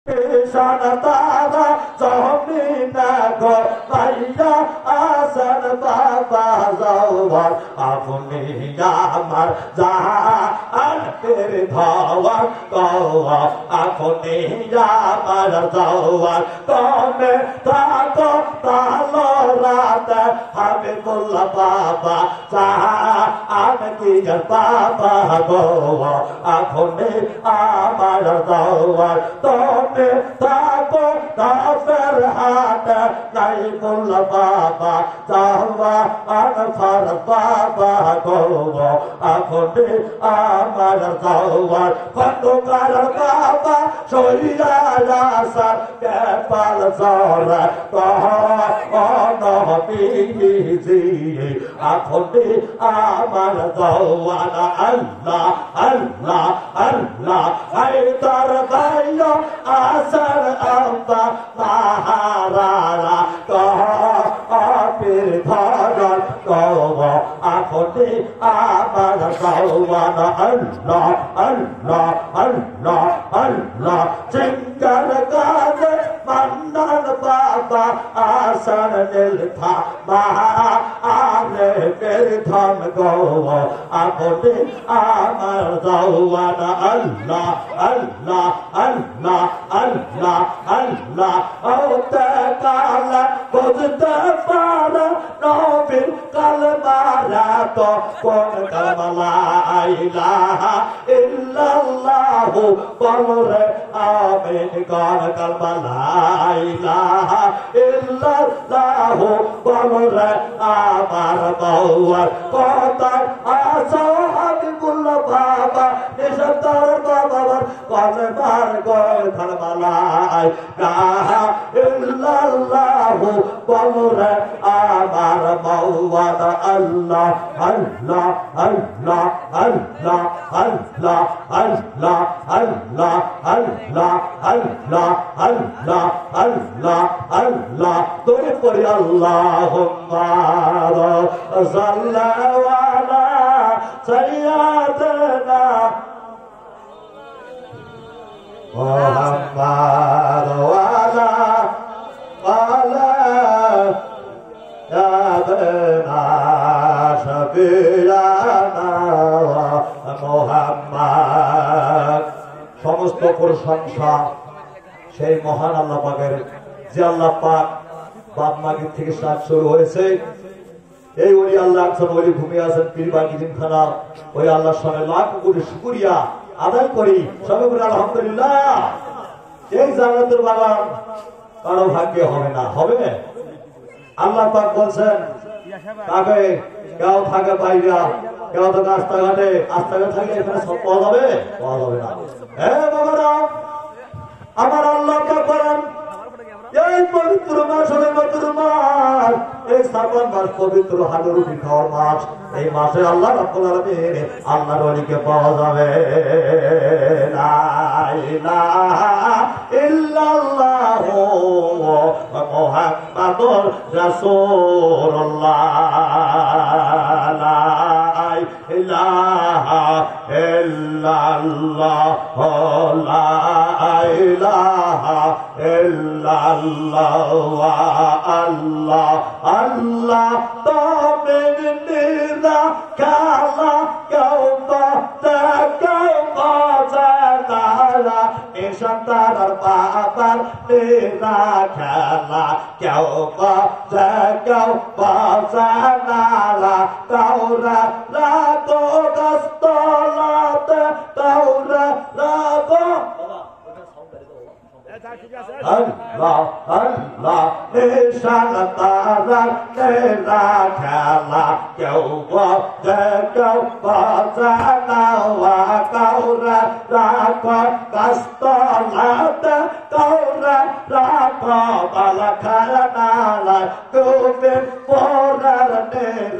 তারা জমিনা গো পাইয়া আসন বাবা জওয়ান আপনি আমার জাহানের ধওয়ান গো আপনি আমার জওয়ান তুমি থাকো ভালো রাতে আমি বললাম বাবা জাহান কি বাবা গো আপনি আমার জওয়ান তুমি থাকো কাফের হাতে নাই বলল বাবা চাওয়া আনফার বাবা গো আপনি আমার যাওয়ার খন্দকার বাবা সইয়া রাসার ব্যাপার জরা নবীজি আপনি আমার যাওয়ার আল্লাহ আল্লাহ আল্লাহ হায়দার ভাইয়া আসর আম্বা মাহারারা কপির ধরন কব আপনি আমার যাওয়ান আল্লাহ আল্লাহ আল্লাহ আল্লাহ চিঙ্গার গানে মান্নান বাবা আসর নীলথা মাহা আলে পের ধন গো আপনি আমার যাওয়ান আল্লাহ আল্লাহ আল্লাহ আল্লাহ আল্লাহ ওতে কালা বুঝতে পারে নবীর কালমারা তো কোন কালমা লা ইলাহা ইল্লাল্লাহু বলরে আমিন কোন কালমা লা ইলাহা ইল্লাল্লাহু বলরে আমার বাবার কথা আসো হাবিবুল্লাহ বাবা নিশাতার বাবার কলমার গোল কালমালাই কাহা ইল্লাল্লাহু বলরে আমার মাওলানা আল্লাহ আল্লাহ আল্লাহ আল্লাহ আল্লাহ আল্লাহ আল্লাহ আল্লাহ আল্লাহ আল্লাহ আল্লাহ আল্লাহ তোরে পড়ি আল্লাহুম্মা সাল্লাল্লাহু আলা সাইয়্যিদিনা মুহাম্মাদ ওয়া আলা সাইয়্যিদিনা শাফিয়ানা মুহাম্মদ। সমস্ত প্রশংসা সেই মহান আল্লাহ পাকের, যে আল্লাহ পাক বাপ মাগির থেকে সাত শুরু হয়েছে। এই ওলি আল্লাহ একজন ওলি ঘুমিয়ে আছেন পীর বাকি জিমখানা, ওই আল্লাহর সঙ্গে লাখ কোটি শুকরিয়া আদায় করি। সবাই বলি আলহামদুলিল্লাহ। এই জান্নাতের বাগান কারো ভাগ্যে হবে না, হবে আল্লাহ পাক বলছেন কাকে কেউ থাকে বাইরা, কেউ তো রাস্তাঘাটে রাস্তাঘাটে থাকে, এখানে সব পাওয়া যাবে? পাওয়া যাবে না। হ্যাঁ বাবারা, আমার আল্লাহ পাক বলেন এই পবিত্র মাস হলে পবিত্র মাস, এই শ্রাবণ মাস পবিত্র হাজার রুটি খাওয়ার মাস। এই মাসে আল্লাহ রাব্বুল আলামিন আল্লাহর ওলিকে পাওয়া যাবে। লা ইলাহা ইল্লাল্লাহু মুহাম্মাদুর রাসূলুল্লাহ। লা ইলাহা ইল্লাল্লাহ লা ইলাহা ইল্লাল্লাহ আল্লাহ আল্লাহ তুমি নিরা কালা কেউ কেউ বাজারা নিশান্তার বাবার নিরা খেলা কেউ কেউ বাজারা কাউরা রাগো গাছতলাতে কাউরা রাগো আল্লাহ আল্লাহ নিশান তারা নেরা খেলা কেউ কেউ বাজানা কাউরা রাখ কাস্তলাতে কাউরা রাখ বালা খানা তুমি পরার নেরা